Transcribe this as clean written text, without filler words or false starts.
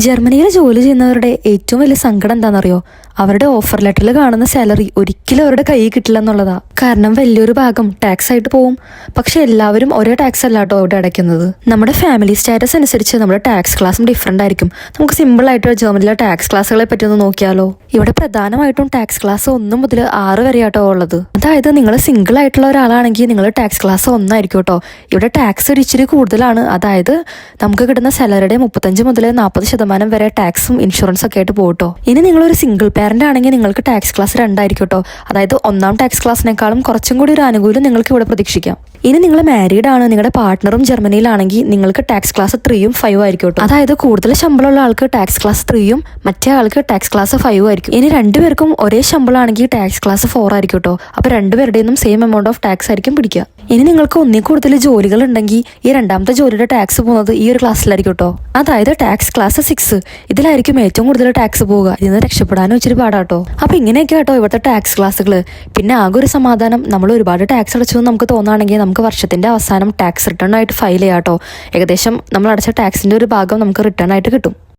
ജർമ്മനിയിൽ ജോലി ചെയ്യുന്നവരുടെ ഏറ്റവും വലിയ സങ്കടം എന്താണെന്നറിയോ? അവരുടെ ഓഫർ ലെറ്ററിൽ കാണുന്ന സാലറി ഒരിക്കലും അവരുടെ കയ്യിൽ കിട്ടില്ല എന്നുള്ളതാ. കാരണം വലിയൊരു ഭാഗം ടാക്സ് ആയിട്ട് പോവും. പക്ഷെ എല്ലാവരും ഒരേ ടാക്സ് അല്ല കേട്ടോ അവിടെ അടയ്ക്കുന്നത്. നമ്മുടെ ഫാമിലി സ്റ്റാറ്റസ് അനുസരിച്ച് നമ്മുടെ ടാക്സ് ക്ലാസ്സും ഡിഫറെന്റ് ആയിരിക്കും. നമുക്ക് സിമ്പിൾ ആയിട്ട് ജർമ്മനിയിലെ ടാക്സ് ക്ലാസ്സുകളെ പറ്റി ഒന്ന് നോക്കിയാലോ? ഇവിടെ പ്രധാനമായിട്ടും ടാക്സ് ക്ലാസ് 1 മുതൽ 6 വരെ ആട്ടോ ഉള്ളത്. അതായത് നിങ്ങൾ സിംഗിൾ ആയിട്ടുള്ള ഒരാളാണെങ്കിൽ നിങ്ങൾ ടാക്സ് ക്ലാസ് 1 ആയിരിക്കും കേട്ടോ. ഇവിടെ ടാക്സ് ഇച്ചിരി കൂടുതലാണ്. അതായത് നമുക്ക് കിട്ടുന്ന സാലറിയുടെ 35 മുതൽ 40% വരെ ടാക്സും ഇൻഷുറൻസ് ഒക്കെ ആയിട്ട് പോകട്ടോ. ഇനി നിങ്ങളൊരു സിംഗിൾ പാരന്റ് ആണെങ്കിൽ നിങ്ങൾക്ക് ടാക്സ് ക്ലാസ് 2 ആയിരിക്കും കേട്ടോ. അതായത് 1ാം ടാക്സ് ക്ലാസ്സിനേക്കാളും കുറച്ചും കൂടി ഒരു ആനുകൂല്യം നിങ്ങൾക്ക് ഇവിടെ പ്രതീക്ഷിക്കാം. ഇനി നിങ്ങൾ മാരീഡ് ആണ്, നിങ്ങളുടെ പാർട്ട്ണറും ജർമ്മനിയിലാണെങ്കിൽ നിങ്ങൾക്ക് ടാക്സ് ക്ലാസ് 3ഉം 5ഉം ആയിരിക്കും കേട്ടോ. അതായത് കൂടുതൽ ശമ്പളമുള്ള ആൾക്ക് ടാക്സ് ക്ലാസ് 3ഉം മറ്റേ ആൾക്ക് ടാക്സ് ക്ലാസ് 5ഉം ആയിരിക്കും. ഇനി രണ്ടുപേർക്കും ഒരേ ശമ്പളമാണെങ്കിൽ ടാക്സ് ക്ലാസ് 4 ആയിരിക്കും കേട്ടോ. അപ്പൊ രണ്ടുപേരുടെയും സെയിം എമൗണ്ട് ഓഫ് ടാക്സ് ആയിരിക്കും പിടിക്കുക. ഇനി നിങ്ങൾക്ക് ഒന്നിൽ കൂടുതൽ ജോലികൾ ഉണ്ടെങ്കിൽ ഈ രണ്ടാമത്തെ ജോലിയുടെ ടാക്സ് പോകുന്നത് ഈ ഒരു ക്ലാസ്സിലായിരിക്കും കേട്ടോ. അതായത് ടാക്സ് ക്ലാസ് 6 ഇതിലായിരിക്കും ഏറ്റവും കൂടുതൽ ടാക്സ് പോവുക. ഇതിന് രക്ഷപ്പെടാനും ഇച്ചിരി പാടാട്ടോ. അപ്പൊ ഇങ്ങനെയൊക്കെ കേട്ടോ ഇവിടുത്തെ ടാക്സ് ക്ലാസ്സുകൾ. പിന്നെ ആകെ ഒരു സമാധാനം, നമ്മൾ ഒരുപാട് ടാക്സ് അടച്ചു എന്ന് നമുക്ക് തോന്നുകയാണെങ്കിൽ നമുക്ക് വർഷത്തിന്റെ അവസാനം ടാക്സ് റിട്ടേൺ ആയിട്ട് ഫയൽ ചെയ്യാം കേട്ടോ. ഏകദേശം നമ്മൾ അടച്ച ടാക്സിന്റെ ഒരു ഭാഗം നമുക്ക് റിട്ടേൺ ആയിട്ട് കിട്ടും.